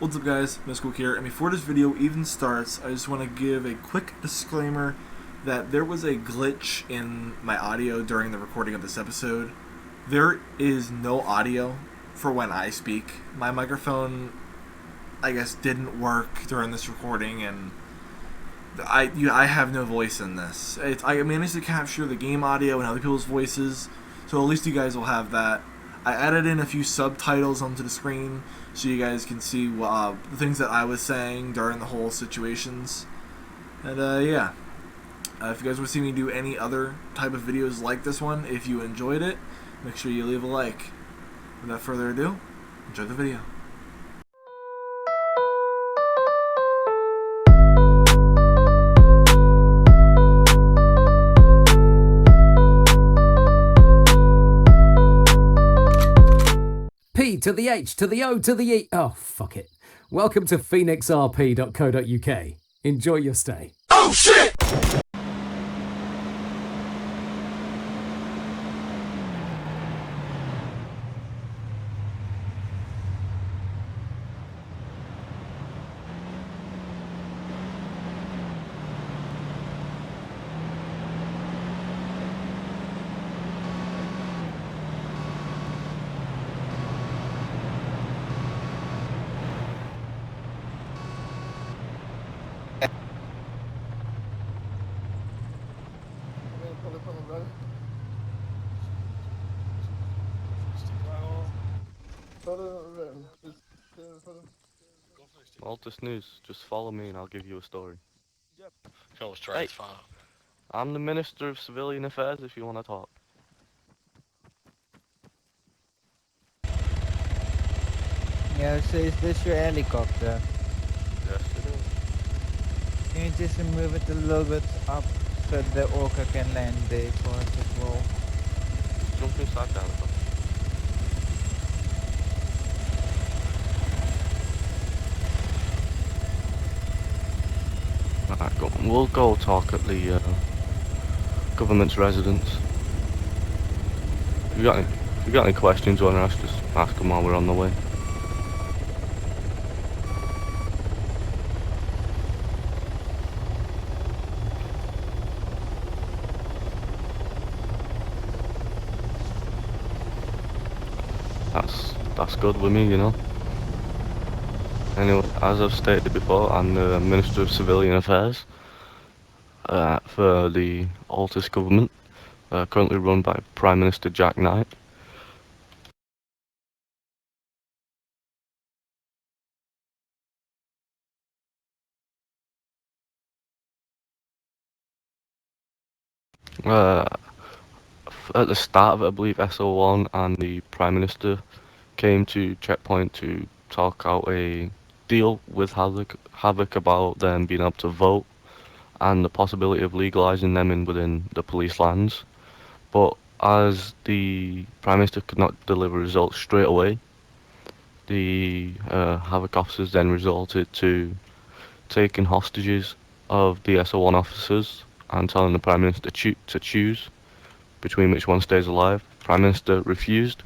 What's up guys, Miscook here, and before this video even starts, I just want to give a quick disclaimer that there was a glitch in my audio during the recording of this episode. There is no audio for when I speak. My microphone, I guess, didn't work during this recording, and I have no voice in this. I managed to capture the game audio and other people's voices, so at least you guys will have that. I added in a few subtitles onto the screen so you guys can see the things that I was saying during the whole situations. And yeah, if you guys want to see me do any other type of videos like this one, if you enjoyed it, make sure you leave a like. Without further ado, enjoy the video. P to the H to the O to the E. Oh, fuck it. Welcome to phoenixrp.co.uk. Enjoy your stay. Oh shit! Altis News, just follow me and I'll give you a story. Go straight, Hey, fine. I'm the Minister of Civilian Affairs if you want to talk. Yeah, so is this your helicopter? Yes, it is. Can you just move it a little bit up so the orca can land there for us as well? Just jump inside the helicopter. Alright, go. We'll go talk at the government's residence. If you got any questions you want to ask, just ask them while we're on the way. That's good with me, you know. Anyway, as I've stated before, I'm the Minister of Civilian Affairs for the Altis government, currently run by Prime Minister Jack Knight. Uh, at the start of it, I believe SO1 and the Prime Minister came to Checkpoint to talk out a deal with Havoc about them being able to vote and the possibility of legalising them within the police lands. But as the Prime Minister could not deliver results straight away, the Havoc officers then resorted to taking hostages of the SO1 officers and telling the Prime Minister to choose between which one stays alive. Prime Minister refused,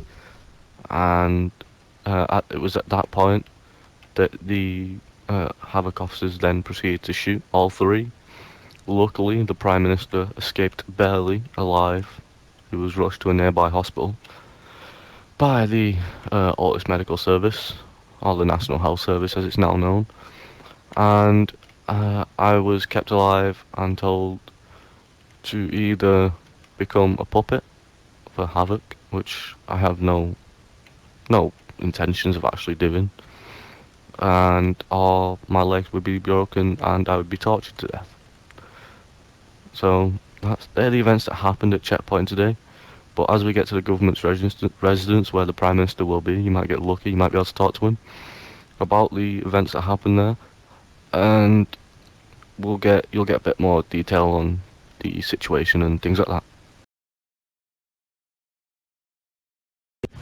and it was at that point that the Havoc officers then proceeded to shoot all three. Luckily, the Prime Minister escaped barely alive. He was rushed to a nearby hospital by the Altis Medical Service, or the National Health Service as it's now known, and I was kept alive and told to either become a puppet for Havoc, which I have no intentions of actually doing, and all my legs would be broken and I would be tortured to death. So they're the events that happened at Checkpoint today. But as we get to the government's residence where the Prime Minister will be, you might get lucky, you might be able to talk to him about the events that happened there, and you'll get a bit more detail on the situation and things like that.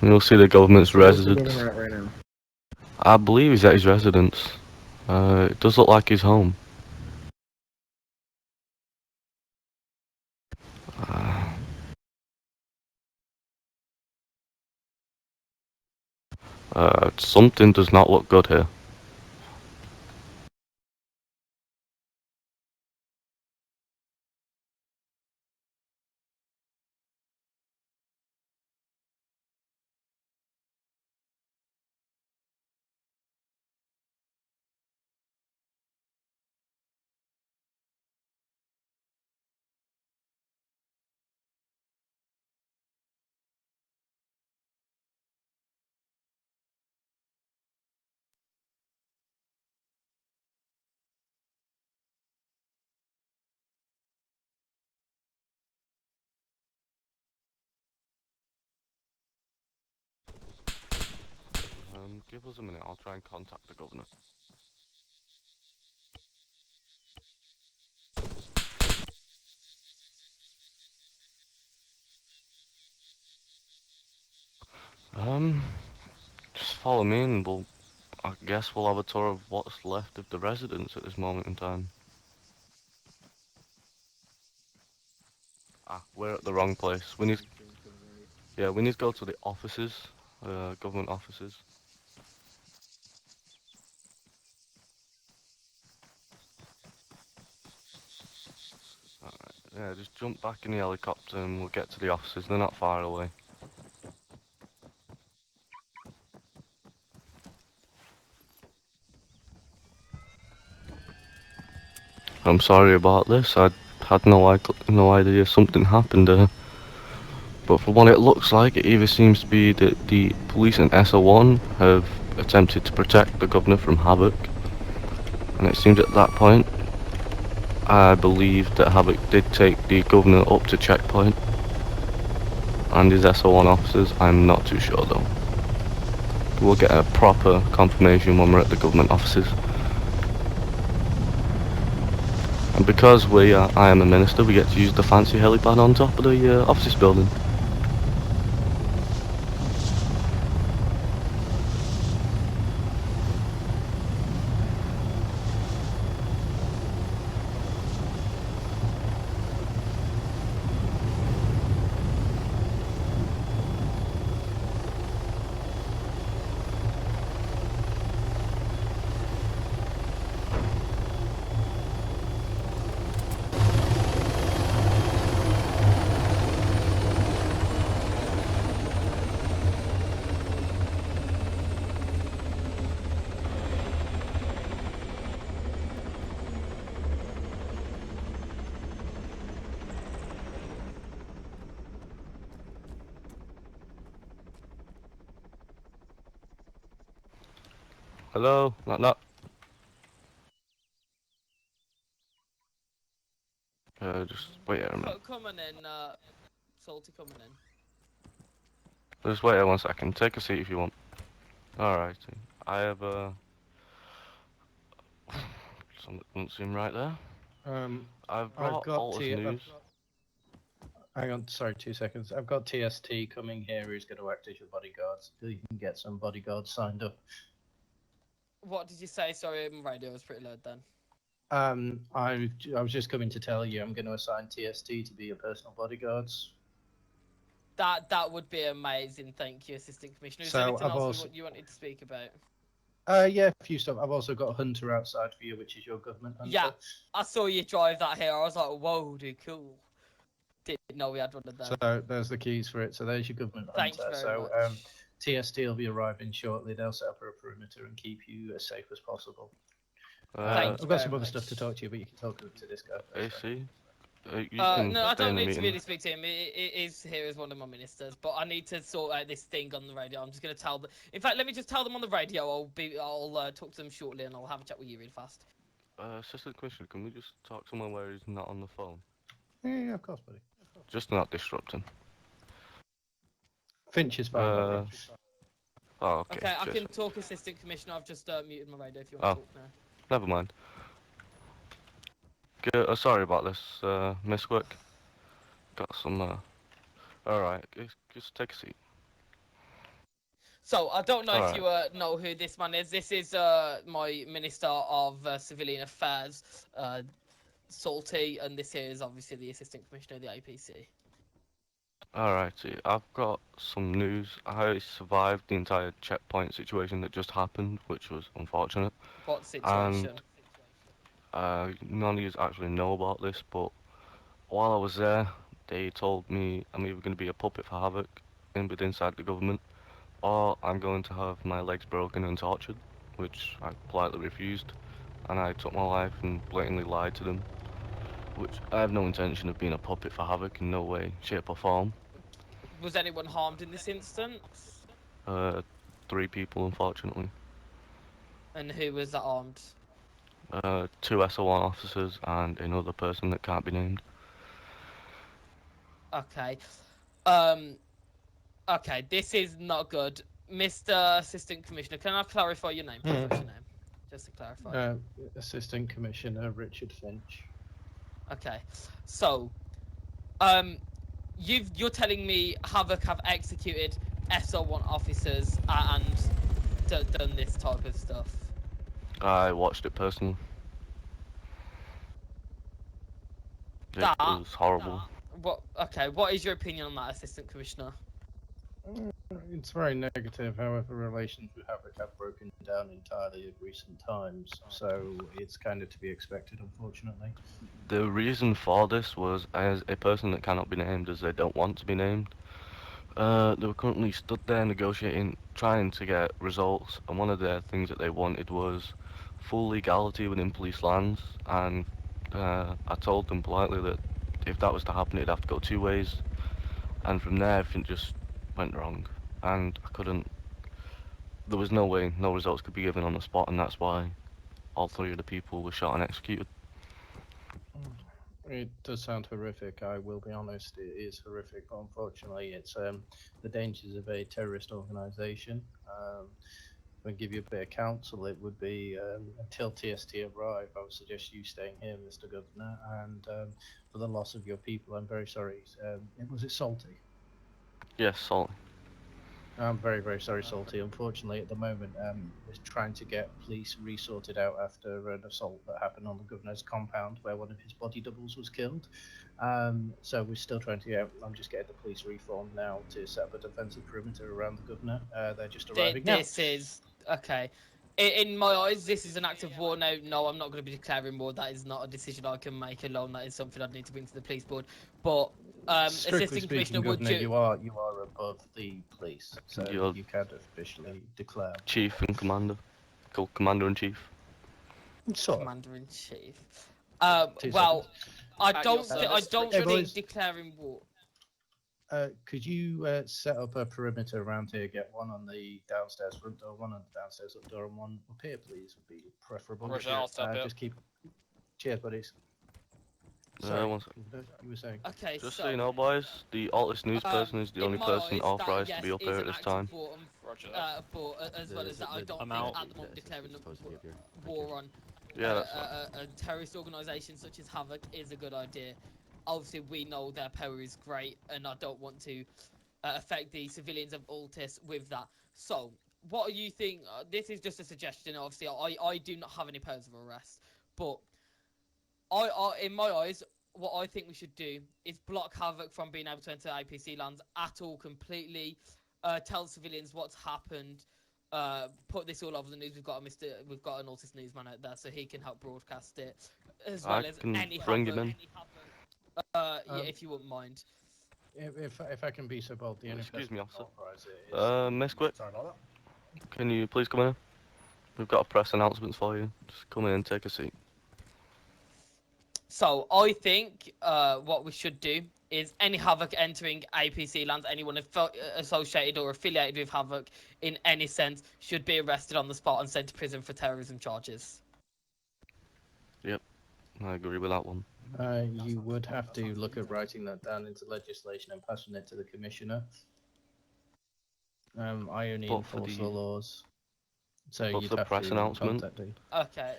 You'll see the government's residence. Right now. I believe he's at his residence. It does look like his home. Something does not look good here. give us a minute. I'll try and contact the governor. Just follow me and I guess we'll have a tour of what's left of the residence at this moment in time. Ah, we're at the wrong place. We need to go to the offices, government offices. Alright, yeah, just jump back in the helicopter and we'll get to the offices. They're not far away. I'm sorry about this. I had no idea something happened there. But from what it looks like, it either seems to be that the police and SO1 have attempted to protect the governor from havoc. And it seems at that point, I believe that havoc did take the governor up to checkpoint. And his SO1 officers, I'm not too sure though. We'll get a proper confirmation when we're at the government offices. And because I am a minister, we get to use the fancy helipad on top of the office building. Hello? Knock. Just wait here a minute. Coming in, Salty coming in. Just wait here 1 second. Take a seat if you want. Alright. I have something doesn't seem right there. I've brought Altis news. Hang on, sorry, 2 seconds. I've got TST coming here who's going to act as your bodyguards. So you can get some bodyguards signed up. What did you say? Sorry, my radio was pretty loud then. I was just coming to tell you I'm going to assign TST to be your personal bodyguards. That would be amazing. Thank you, Assistant Commissioner. Is So there anything I've else also- you wanted to speak about? Yeah, a few stuff. I've also got Hunter outside for you, which is your government Hunter. Yeah, I saw you drive that here. I was like, whoa, dude, cool. Didn't know we had one of them. So there's the keys for it. So there's your government Thank Hunter. you very So much. TST will be arriving shortly. They'll set up a perimeter and keep you as safe as possible. Thank you I've got some very other stuff much. to talk to you, but you can talk to this guy first. AC? You can No, I stay in don't the need to meeting. really speak to him. It is here as one of my ministers, but I need to sort out this thing on the radio. I'm just going to tell them. In fact, let me just tell them on the radio. I'll talk to them shortly, and I'll have a chat with you real fast. Assistant Commissioner, can we just talk somewhere where he's not on the phone? Yeah, of course, buddy. Just not disrupting. Finch is fine, buddy. Oh, okay. Okay, I cheers. can talk, Assistant Commissioner. I've just muted my radio if you want to talk now. Never mind. Sorry about this, Miss Wick. Got some, Alright, just take a seat. So, I don't know All if you know who this man is. This is my Minister of Civilian Affairs, Salty, and this here is obviously the Assistant Commissioner of the APC. Alrighty, I've got some news. I survived the entire checkpoint situation that just happened, which was unfortunate. What situation? None of you actually know about this, but while I was there, they told me I'm either going to be a puppet for havoc inside the government, or I'm going to have my legs broken and tortured, which I politely refused, and I took my life and blatantly lied to them, which I have no intention of being a puppet for havoc in no way, shape or form. Was anyone harmed in this instance? 3 people, unfortunately. And who was that armed? 2 SO1 officers and another person that can't be named. Okay. Okay, this is not good. Mr. Assistant Commissioner, can I clarify your name? Please? What's your name? Just to clarify. Assistant Commissioner Richard Finch. Okay. So, you're telling me Havoc have executed SO1 officers and done this type of stuff? I watched it personally. It was horrible. What? Okay. What is your opinion on that, Assistant Commissioner? It's very negative. However, relations with Havoc have broken down entirely in recent times, so it's kind of to be expected, unfortunately. The reason for this was as a person that cannot be named, as they don't want to be named. They were currently stood there negotiating, trying to get results, and one of the things that they wanted was full legality within police lands, and I told them politely that if that was to happen, it'd have to go two ways, and from there, everything just went wrong, and I couldn't. There was no way, no results could be given on the spot, and that's why all three of the people were shot and executed. It does sound horrific, I will be honest, it is horrific, but unfortunately it's the dangers of a terrorist organisation. If I give you a bit of counsel, it would be until TST arrive, I would suggest you staying here, Mr. Governor, and for the loss of your people, I'm very sorry. Was it Salty? Yes, Salt. I'm very, very sorry, Salty. Unfortunately, at the moment, we're trying to get police resorted out after an assault that happened on the governor's compound where one of his body doubles was killed. So we're still trying to get, I'm just getting the police reformed now to set up a defensive perimeter around the governor. They're just arriving now. This is, okay. In my eyes, this is an act of war. No, I'm not going to be declaring war. That is not a decision I can make alone. That is something I'd need to bring to the police board. But Strictly Assistant speaking, Commissioner, would Governor, you? you are above the police, so you can officially declare. Chief and Commander. Called Commander-in-Chief. Sort of. Commander-in-Chief. 2 Well, seconds. I don't Hey, think boys. declaring war. Could you set up a perimeter around here? Get one on the downstairs front door, one on the downstairs up door, and one up here, please. Would be preferable. Roger, I'll step it. Just keep. Cheers, buddies. One second. You were saying. Okay, Just so you know, boys, the Altis news person is the in only my person eyes, authorized that, to be yes, up here is at an this act of time. war, Roger that. but as well as that, I don't think at the moment declaring war on Yeah, that's fine. a terrorist organisation such as Havoc is a good idea. Obviously, we know their power is great, and I don't want to affect the civilians of Altis with that. So, what do you think? This is just a suggestion. Obviously, I do not have any powers of arrest, but in my eyes, what I think we should do is block Havoc from being able to enter APC lands at all completely. Tell civilians what's happened. Put this all over the news. We've got an Altis newsman out there, so he can help broadcast it, as well as any bring Havoc. him in. Yeah, if you wouldn't mind. If I can be so bold, the only Excuse me, officer. officer. Miss Quick, Sorry about can you please come in? We've got a press announcements for you. Just come in and take a seat. So I think what we should do is any Havoc entering APC lands, anyone associated or affiliated with Havoc in any sense should be arrested on the spot and sent to prison for terrorism charges. Yep, I agree with that one. You would have to look at writing that down into legislation and passing it to the commissioner. I only But for enforce the- the laws, so but you'd for have press to announcement? contact me. Okay.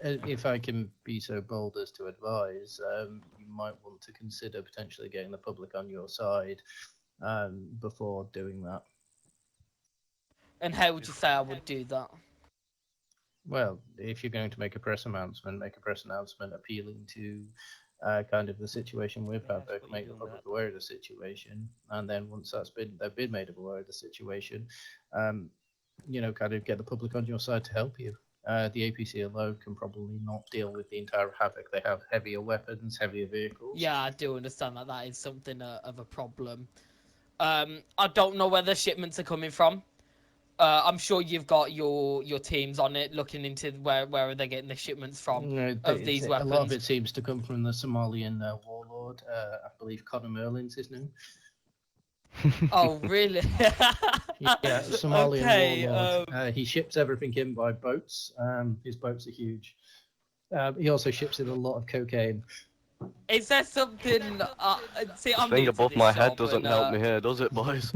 If I can be so bold as to advise, you might want to consider potentially getting the public on your side before doing that. And how would you say I would do that? Well, if you're going to make a press announcement, make a press announcement appealing to kind of the situation with Havoc, make the public aware of the situation, and then once they've been made aware of the situation, kind of get the public on your side to help you. The APC alone can probably not deal with the entire Havoc. They have heavier weapons, heavier vehicles. Yeah, I do understand that that is something of a problem. I don't know where the shipments are coming from. I'm sure you've got your teams on it, looking into where are they getting the shipments from of these weapons. A lot of it seems to come from the Somalian warlord. I believe Conor Merlin's his name. Oh, really? Yeah, Somalian Okay, warlord. He ships everything in by boats. His boats are huge. He also ships in a lot of cocaine. Is there something? See, The I'm thing new to above this my job, head doesn't help me here, does it, boys?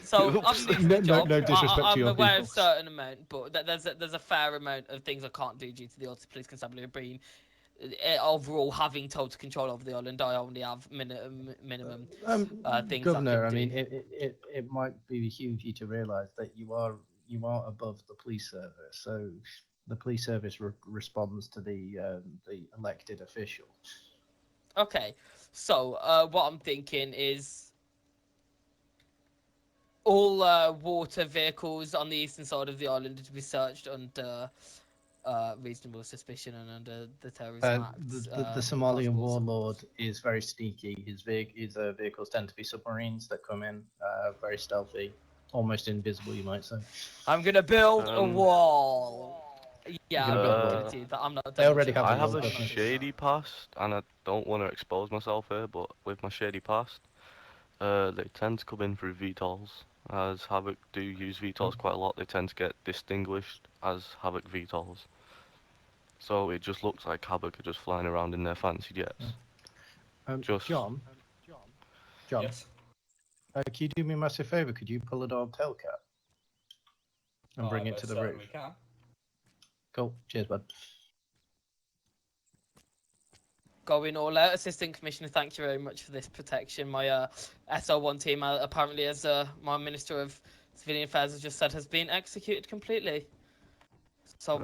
So I'm Oops. new to the job. No disrespect to I'm your aware people. of certain amount, but there's a fair amount of things I can't do due to the Altis Police Constabulary being overall having total control over the island. I only have minimum things I Governor, can I do. mean, it might behoove you to realise that you are above the police service, so the police service responds to the elected official. Okay, so what I'm thinking is all water vehicles on the eastern side of the island are to be searched under reasonable suspicion and under the Terrorism Act. The Somalian warlord is very sneaky. His vehicles tend to be submarines that come in very stealthy, almost invisible, you might say. I'm gonna build a wall. You're Yeah, gonna I'm build not what? gonna do that. I'm not. They already sure have I the have wall, a don't they? shady past, and I don't want to expose myself here, but with my shady past, they tend to come in through VTOLs. As Havoc do use VTOLs quite a lot, they tend to get distinguished as Havoc VTOLs. So it just looks like Havoc are just flying around in their fancy jets. Just John, Yes. can you do me a massive favour? Could you pull it on Telcat and bring it to the roof? We can. Cool. Cheers, bud. Going all out, Assistant Commissioner. Thank you very much for this protection. My SO1 team, apparently, as my Minister of Civilian Affairs has just said, has been executed completely. So,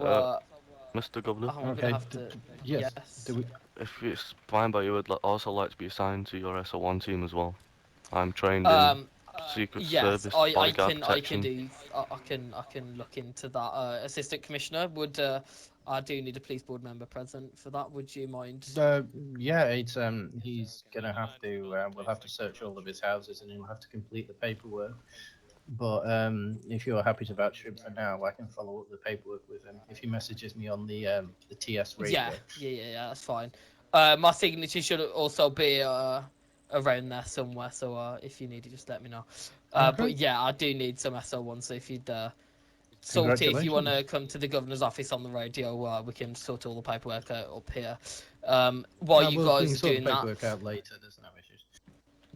Mr. Governor, I'm gonna have to. Yes. Do we? if it's fine by you, I'd also like to be assigned to your SO1 team as well. I'm trained in Um, Secret yes, Service I bodyguard can protection. I can look into that. Assistant Commissioner, would I do need a police board member present for that? Would you mind? Yeah, it's he's gonna have to. We'll have to search all of his houses, and he'll have to complete the paperwork. But if you're happy to vouch for him for now, I can follow up the paperwork with him. If he messages me on the TS radio. Yeah, that's fine. My signature should also be around there somewhere. So if you need it, just let me know. Okay. But yeah, I do need some SO1. So if you'd Salty, if you want to Congratulations. come to the governor's office on the radio, we can sort all the paperwork out up here. While you we guys can are sort doing the that, paperwork out later. There's no issues.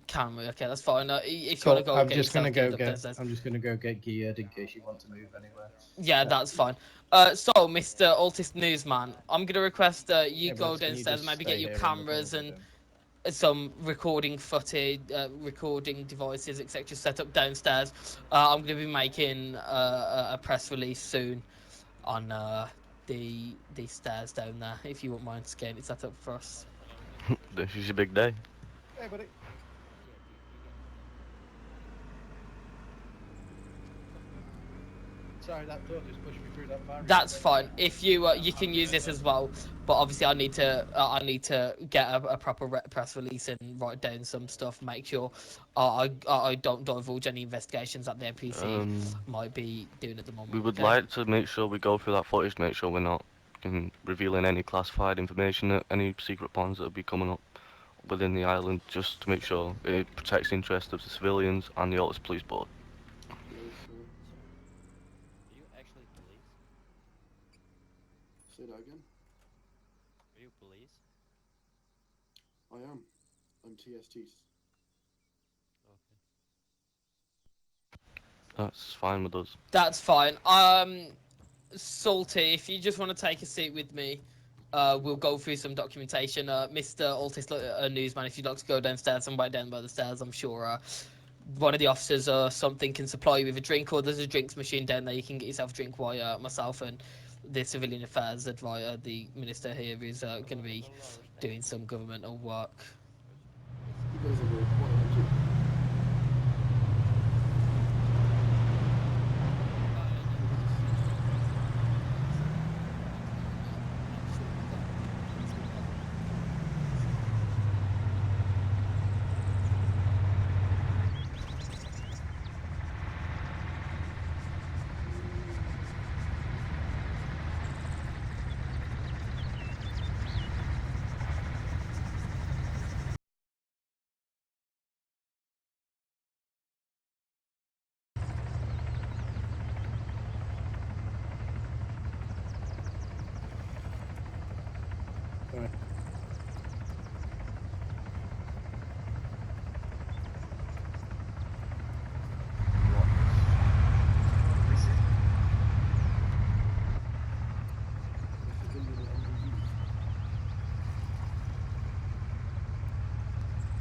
can we? Okay, that's fine. If you Cool. want to go I'm get just gonna yourself go geared up get. downstairs. I'm just gonna go get geared in case you want to move anywhere. Yeah, that's fine. So, Mr. Altis Newsman, I'm going to request that you go Can you downstairs, just maybe stay get your here on the cameras call and with him? some recording footage, recording devices, etc. set up downstairs. I'm going to be making a press release soon on the stairs down there, if you wouldn't mind getting it set up for us. This is a big day. Hey, buddy. Sorry, that door just pushed me through that barrier. That's fine. If you you can use this as well, but obviously I need to get a proper press release and write down some stuff. Make sure I don't divulge any investigations that the NPC might be doing at the moment. We would okay? like to make sure we go through that footage, make sure we're not revealing any classified information, any secret plans that will be coming up within the island, just to make sure it protects the interest of the civilians and the Altis Police Board. Are you actually police? Say that again. Are you police? I am. I'm TSTs. Okay. That's fine with us. That's fine. Salty, if you just want to take a seat with me, we'll go through some documentation. Mr. Altis, newsman, if you'd like to go downstairs and wait down by the stairs, I'm sure one of the officers or something can supply you with a drink, or there's a drinks machine down there. You can get yourself a drink while myself and the civilian affairs advisor, the minister here, is going to be doing some governmental work. You guys are very quiet, aren't you?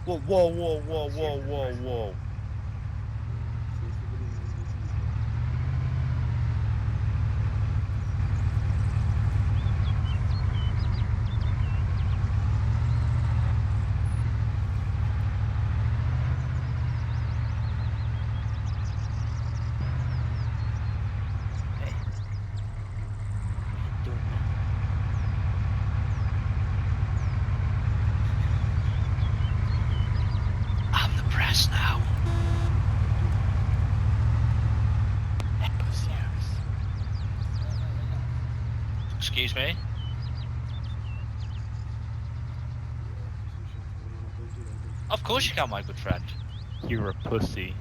Whoa, whoa, whoa, whoa, whoa, whoa, whoa. I'm the press now. Excuse me? Of course you can, my good friend. You're a pussy.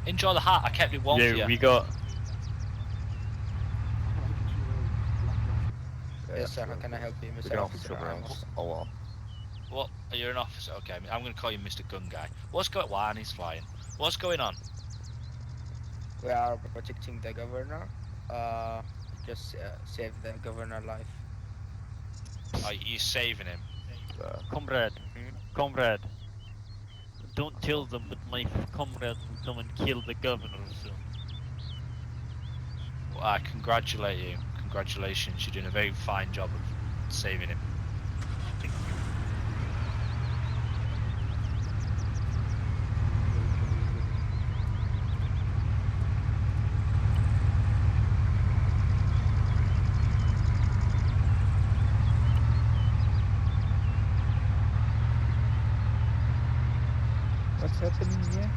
Enjoy the hat, I kept it warm for you. Yeah, we got. Yes, sir. How can I help you, We Mr. can help Officer? each other I'm else. Oh well. What? You're an officer? Okay, I'm going to call you Mr. Gun Guy. What's going on? He's flying. What's going on? We are protecting the governor. Just save the governor life. Are you saving him? Comrade. Hmm? Comrade. Don't kill them, but my comrade will come and kill the governor soon. Well, I congratulate you. Congratulations, you're doing a very fine job of saving him. Thank you. What's happening here?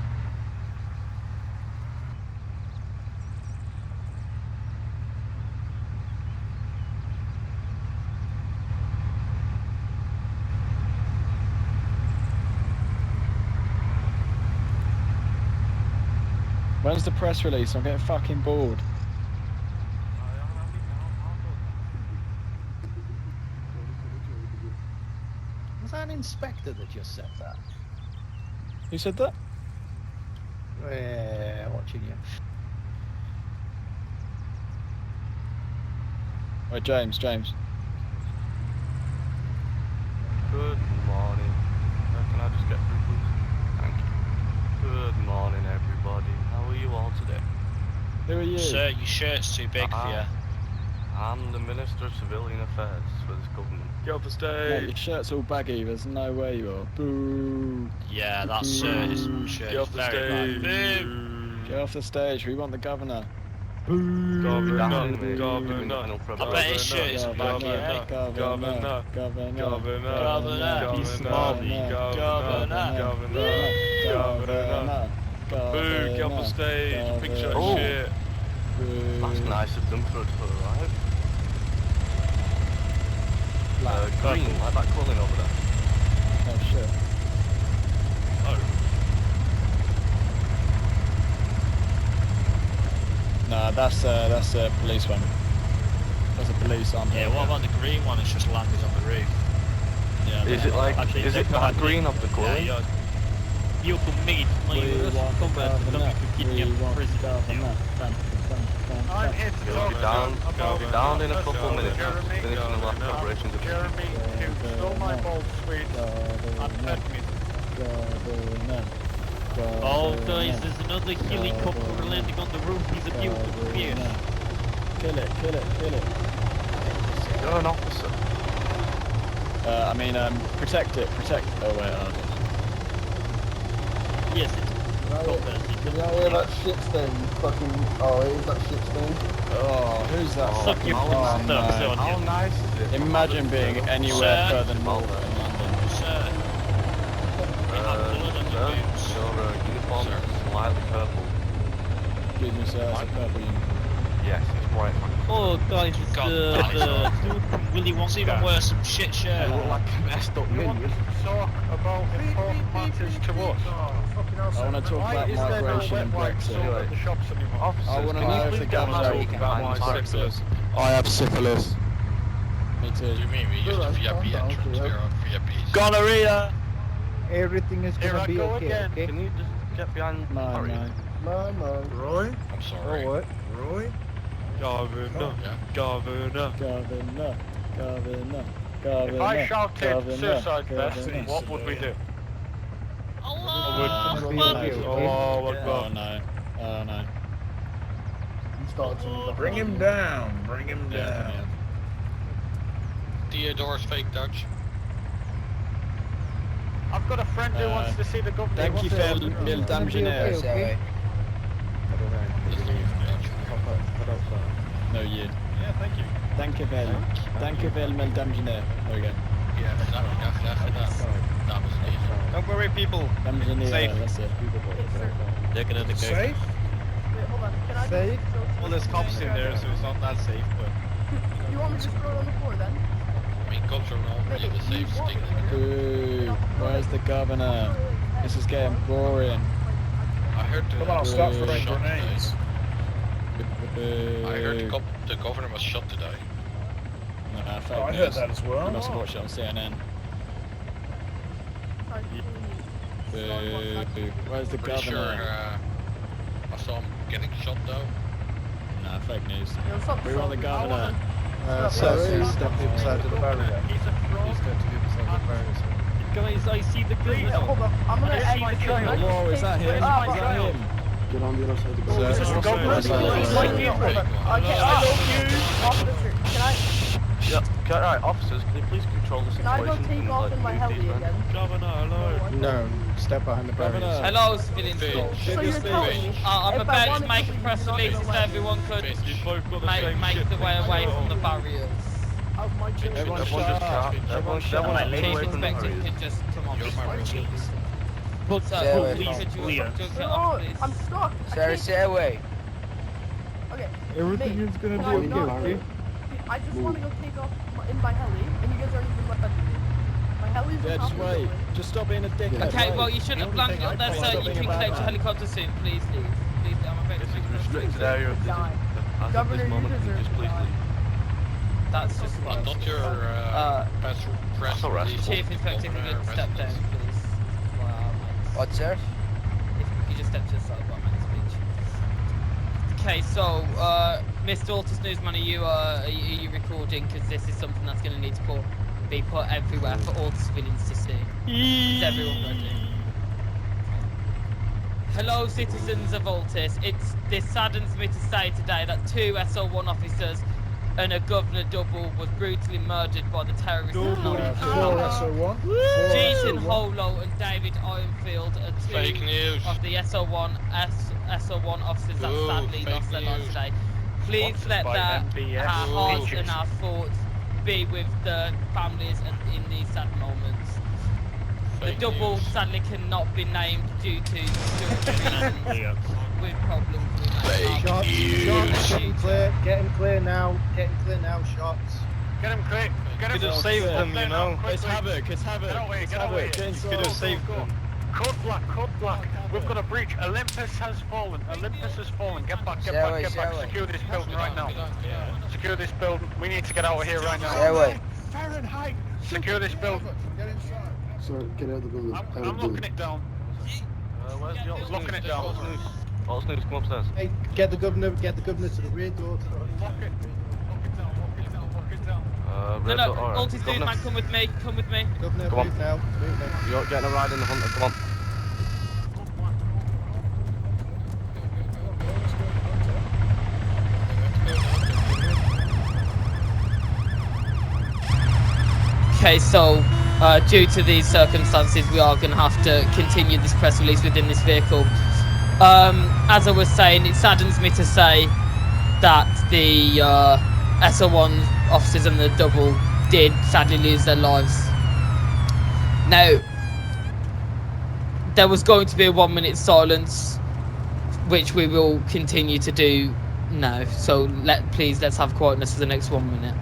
When's the press release? I'm getting fucking bored. Was that an inspector that just said that? Who said that? Watching you. Wait, James. Good morning. Can I just get through, please? Thank you. Good morning, everybody. How are you all today? Who are you? Sir, your shirt's too big for you. I'm the Minister of Civilian Affairs for this government. Get off the Mate, stage! your shirt's all baggy. There's no way you are. Boo. Yeah, that shirt is Get very off the bad. stage! Boo! Get off the stage. We want the governor. Governor, I bet his shirt is baggy, eh? Governor. He's Somali. Boo, get off the stage, big shot of shit. That's nice of them for us to arrive. Green, like that crawling over there. Oh shit. Oh. Nah, that's a police one. That's a police arm. Yeah, what about the green one? It's just landed on the roof. Yeah, Is it like, actually, is it that green of the crawling? Yeah, you can meet my comrade to come to kidnap president. I'm here to talk You'll be down in a couple minutes. Finishing the last operations of Jeremy, who stole my bowl sweets and fed me. Oh guys, there's another helicopter landing on the roof. He's a beautiful fish. Kill it. You're an officer. Protect it. Oh wait, Yes, it's that shit stain, fucking. Oh, it is that shit stain. Oh, who's that? Suck your oh, stuff, no. son. How nice is it? Imagine being anywhere Sir. further north in London. Sir. You have blood on your boots. Your uniform is slightly purple. Excuse me, sir, it's a purple uniform. Yes, it's bright. Oh guys, it's the dude from Willy Wonka. It's even worse, some shit shirt. You look like a messed up You want minion. to talk about important matters to us? I want to talk Why about is there no migration wet and wipes sold Brexit. at the shops anymore? Officers, I want to can know you if please the get governor talk about my syphilis? I have syphilis. Me too. You mean we used to VIP entrance? We're on VIPs. Gonorrhea! Everything is Here gonna I be go okay, again. okay? Can you just get behind No. No. Roy? I'm sorry. Oh, what? Roy? Governor, Yeah. governor. If I shouted suicide vest, what would we do? Oh no. Oh no. Bring him down. Bring him down. Theodore's fake Dutch. I've got a friend who wants to see the governor. Thank you, Phil. Mil Damgeneer. No, you. Yeah, thank you. Thank you, Phil. Thank you, Phil. Mil Damgeneer. There we go. Yeah, that was easy. Don't worry, people. Damgeneer. Safe. That's it. They're gonna go. Safe? Safe? Well, there's cops in there, so it's not that safe, but... You want me to just throw it on the floor then? I mean, cops are already the safest thing. Boo. Where's the governor? This is getting boring. I heard Come on, stop throwing grenades. I heard the governor was shot today. Fake I news. heard that as well. You must have watched it on CNN. Boo. Where's the Pretty governor? sure I saw him getting shot though. Nah, fake news. Yeah, We want the governor. Sorry. Step to the other side of the barrier. He's a fraud. Please step to the other side of the barrier. Guys, I see the Please, governor. hold up. I'm gonna I see end the this. governor. Whoa, is that him? Is that him? Get on the other side of the barrier. Is this the governor? Okay, I love you. Officer, can I... Yeah, alright, officers, can you please control the Can I situation? go take off in my heli again? Governor, hello. No, step behind the barrier. Hello, civilians. So you're telling me I'm if I about to wanted make to a leave, press you're not release gonna so let me? everyone could You both got the same make shit. the way away from the barriers. Oh, my goodness. Everyone Everyone shut just up. shut. Everyone Shut shut. up. Leave Chief away from the Inspector barriers. could just come on. You're my rookie. Put So, Yeah, please, wait. could you Clear. get No, off, please? I'm stuck. I Sorry, can't- stay away. Okay. Everything mate, is gonna can be I okay, not- okay? I just want to go take off in my heli, and you guys aren't even letting me. My heli's Yeah, just wait. Just stop being a dickhead. Okay, Wait. well, you shouldn't have landed up there, so you can collect your helicopter soon. Please leave. Please, I'm about to This make is a press restricted release. area. This is, Die. as of Governor, this you moment, can you deserve just to please die. leave? That's just I fine. thought your press all right. release Chief was Inspector, if you governor could step down, residence. please. Wow, mate. What, sir? If you just step to the side while I'm making a speech. Okay, so, Mr. Altis Newsman, are you recording? Because this is something that's going to need to be put everywhere for all the civilians to see. Is everyone ready? Hello, citizens of Altis. This saddens me to say today that 2 SO1 officers and a governor double was brutally murdered by the terrorists. 4 SO1. 4 Jason SO1. Holo and David Ironfield are 2 Fake news. of the SO1 officers that Ooh, sadly fake lost their lives news. today. Please Sponsored let by our MBS. hearts Bitches. and our thoughts be with the families and in these sad moments. The Fake double news. sadly cannot be named due to security reasons with problems with Fake our- news. Get him clear. Get him clear now. Get him clear now. Shots. Get him quick. Get him Could have saved them, you know. Quickly. It's Havoc. It's Havoc. Get away, It's get Havoc. away. You could have saved them. Code black, code black. We've got a breach. Olympus has fallen. Olympus has fallen. Get back, get Stay back, away, get stay back. away. Secure this building right now. Secure this building. We need to get out of here right Stay now. away. Fahrenheit. Secure this building. Get inside. Sir, get out of the building. I'm locking it down. Where's the Altis Locking News? it down. Altis News. Altis News, come upstairs. Hey, get the governor. Get the governor to the rear door. To the... Lock it. Lock it down. Lock it down. Lock it down. No, Alright. Altis Governor, Newsman, come with me, come with me. Governor, Come on. move now. Move now. you're getting a ride in the Hunter, come on. Okay, so due to these circumstances, we are going to have to continue this press release within this vehicle. As I was saying, it saddens me to say that the SO1 officers and the double did sadly lose their lives. Now, there was going to be a 1 minute silence, which we will continue to do now. So please let's have quietness for the next 1 minute.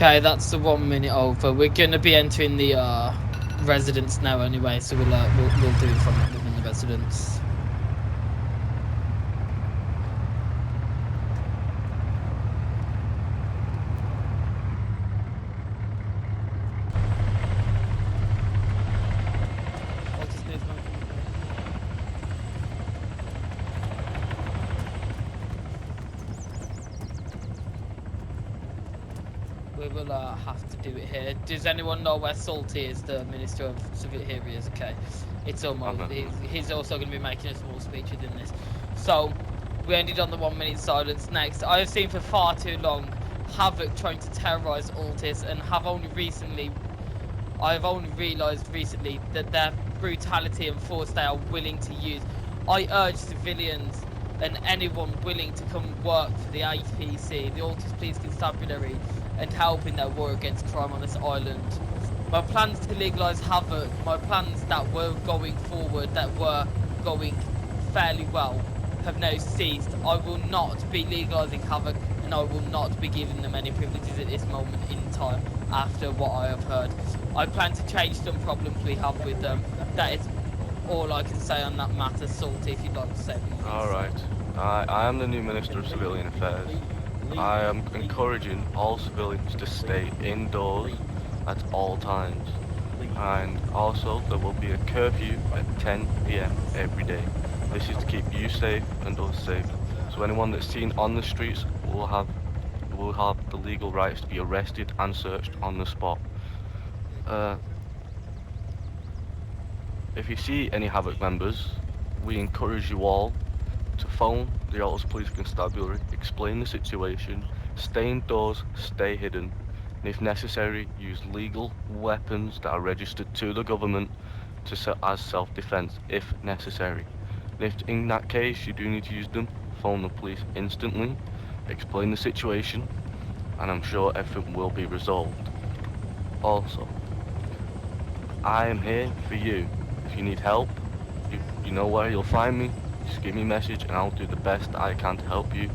Okay, that's the 1 minute over. We're gonna be entering the residence now anyway, so we'll do it from within the residence. We will have to do it here. Does anyone know where Salty is, the Minister of Civil? Here he is. Okay, it's almost. He's also going to be making a small speech within this. So we ended on the 1 minute silence. Next, I have seen for far too long Havoc trying to terrorise Altis, and I have only realised recently that their brutality and force they are willing to use. I urge civilians and anyone willing to come work for the APC, the Altis Police Constabulary, and help in their war against crime on this island. My plans to legalise Havoc, my plans that were going forward, that were going fairly well, have now ceased. I will not be legalising Havoc, and I will not be giving them any privileges at this moment in time after what I have heard. I plan to change some problems we have with them. That is all I can say on that matter. Salty, if you'd like to say anything. Alright. I am the new Minister of Civilian Affairs. I am encouraging all civilians to stay indoors at all times. And also, there will be a curfew at 10 PM every day. This is to keep you safe and us safe. So anyone that's seen on the streets will have the legal rights to be arrested and searched on the spot. If you see any Havoc members, we encourage you all to phone the Altis Police Constabulary, explain the situation, stay indoors, stay hidden, and if necessary, use legal weapons that are registered to the government as self-defense, if necessary. And if in that case you do need to use them, phone the police instantly, explain the situation, and I'm sure everything will be resolved. Also, I am here for you. If you need help, you know where you'll find me. Just give me a message and I'll do the best I can to help you.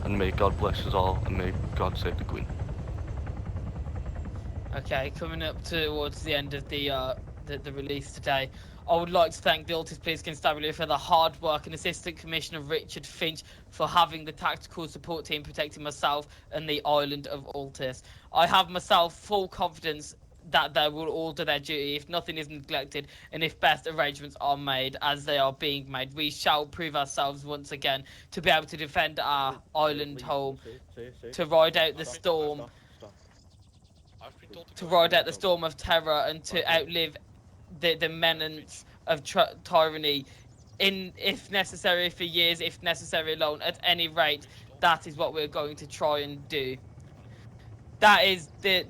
And may God bless us all, and may God save the Queen. Okay, coming up towards the end of the release today, I would like to thank the Altis Police Constabulary for the hard work, and Assistant Commissioner Richard Finch for having the tactical support team protecting myself and the island of Altis. I have myself full confidence that they will all do their duty if nothing is neglected, and if best arrangements are made as they are being made. We shall prove ourselves once again to be able to defend our island home, to ride out the storm, of terror, and to outlive the menace of tyranny, if necessary for years, if necessary alone. At any rate, that is what we're going to try and do. That is the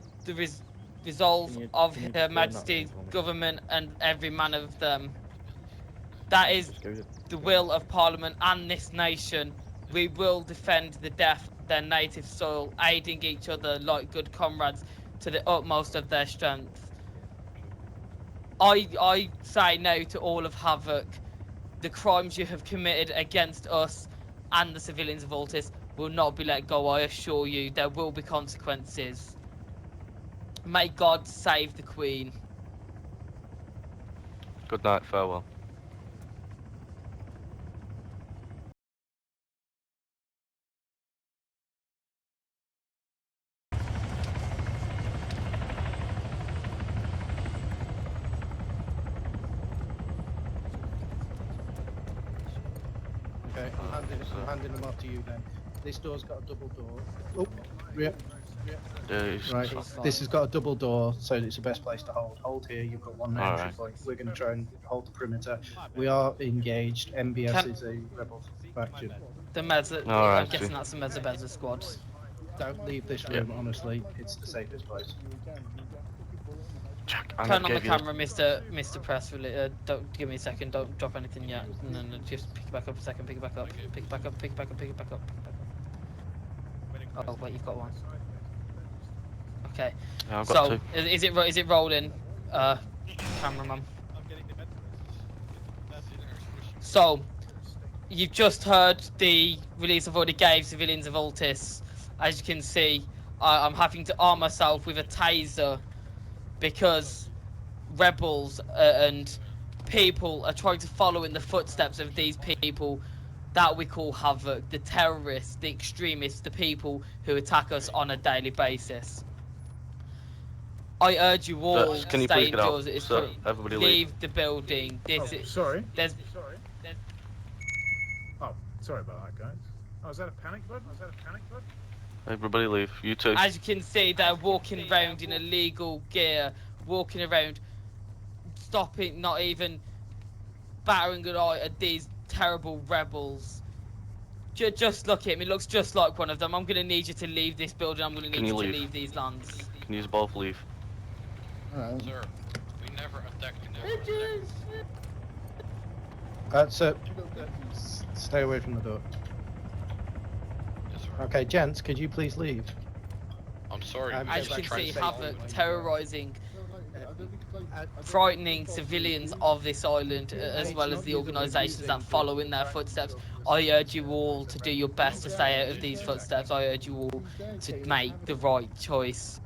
resolve of Her Majesty's government and every man of them. That is the will of Parliament and this nation. We will defend the deaf, their native soil, aiding each other like good comrades to the utmost of their strength. I say no to all of Havoc. The crimes you have committed against us and the civilians of Altis will not be let go, I assure you. There will be consequences. May God save the Queen. Good night, farewell. Okay, I'm handing them off to you then. This door's got a double door. Oh, yeah. Right, this has got a double door, so it's the best place to hold. Hold here, you've got one entry point. We're going to try and hold the perimeter. We are engaged. MBS is a rebel faction. The Mezza, I'm guessing that's the Mezza squad. Don't leave this room, honestly. It's the safest place. Turn on the camera, Mr. Press. Don't give me a second. Don't drop anything yet. No, just pick it back up a second. Pick it back up. Pick it back up. Pick it back up. Pick it back up. Oh wait, you've got one. Okay. Yeah, I've got two. Is it rolling, cameraman? So, you've just heard the release I've already gave civilians of Altis. As you can see, I'm having to arm myself with a taser because rebels and people are trying to follow in the footsteps of these people that we call Havoc, the terrorists, the extremists, the people who attack us on a daily basis. I urge you all Can to you stay please get out? indoors. It's Sir, everybody leave the building. Sorry. There's Oh, sorry about that, guys. Oh, is that a panic button? Everybody leave. You too. As you can see, they're walking around in illegal gear, walking around, stopping, not even battering an eye at these terrible rebels. Just look at him. It looks just like one of them. I'm going to need you to leave this building. I'm going to need you to leave these lands. Can you both leave? Sir, we never attacked Sir, stay away from the door. Yes, sir. Okay, gents, could you please leave? I'm sorry. As you can see, Havoc terrorizing, frightening civilians of this island, as well as the organisations that follow in their footsteps. I urge you all to do your best to stay out of these footsteps. I urge you all to make the right choice.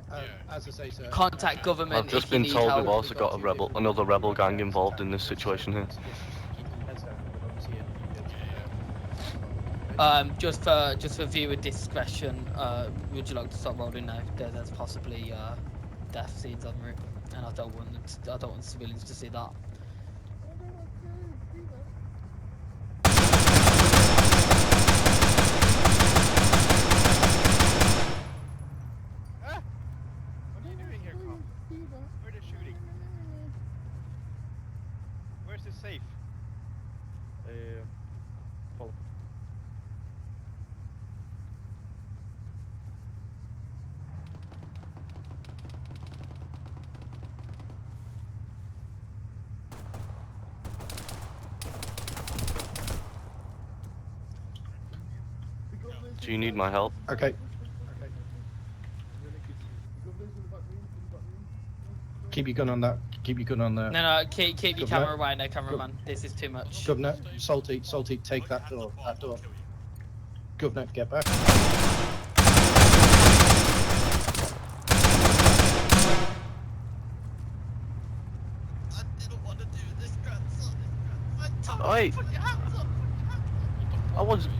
As I say, sir, Contact government. I've just if you been need told help. we've also got another rebel gang involved in this situation here. Just for viewer discretion, would you like to stop rolling now? There's possibly death scenes en route, and I don't want civilians to see that. What are you doing here, cop? Where are they shooting? Where's the safe? Follow. Do you need my help? Okay. Keep your gun on that. Keep your gun on there. No, keep your Governor? camera away now, cameraman. This is too much. Governor, Salty, take that door. Governor, get back. Oi! I wasn't.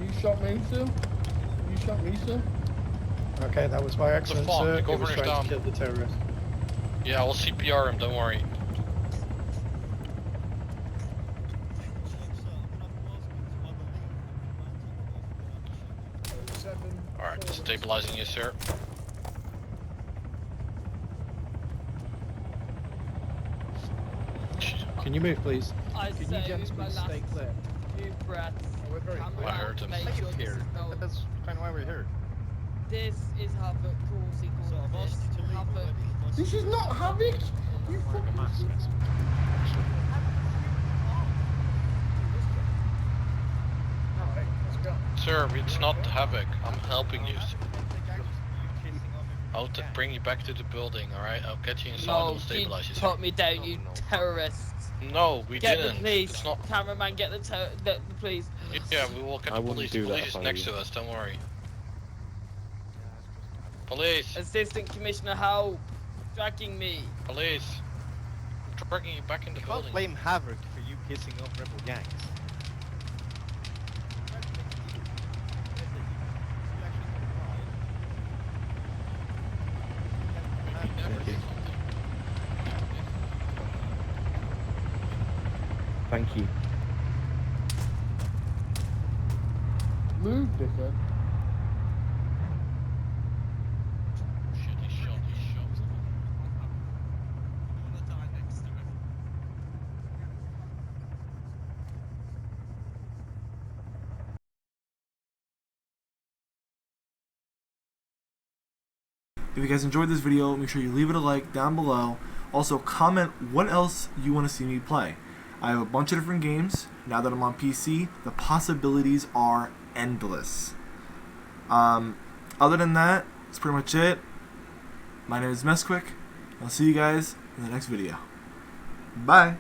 You shot me, sir? You shot me, sir? Okay, that was by accident, fuck? sir. The It was governor's trying down. to kill the terrorist. Yeah, we'll CPR him, don't worry. Alright, stabilizing you, sir. Can you move, please? I Can you say gents with my please last stay clear? few breaths, I heard him. make sure this is no. That's kind of why we're here. This is Havoc causing all of this. Havoc. This is not Havoc! You fucking... Sir, it's not Havoc. I'm helping you. I'll bring you back to the building, alright? I'll get you inside and No, we'll stabilize you. you put me down, you terrorists. No, we Get didn't. the police. It's not. Cameraman, get the police. Yeah, we will get I the wouldn't police. do The that police if is I next were to us, don't worry. Police! Assistant Commissioner Howe, dragging me. Police! I'm dragging you back in the You building. can't blame Havoc for you pissing off rebel gangs. Thank you. Move, dickhead. Shit, he's shot. If you guys enjoyed this video, make sure you leave it a like down below. Also, comment what else you want to see me play. I have a bunch of different games. Now that I'm on PC, the possibilities are endless. Other than that, that's pretty much it. My name is Messquick. I'll see you guys in the next video. Bye!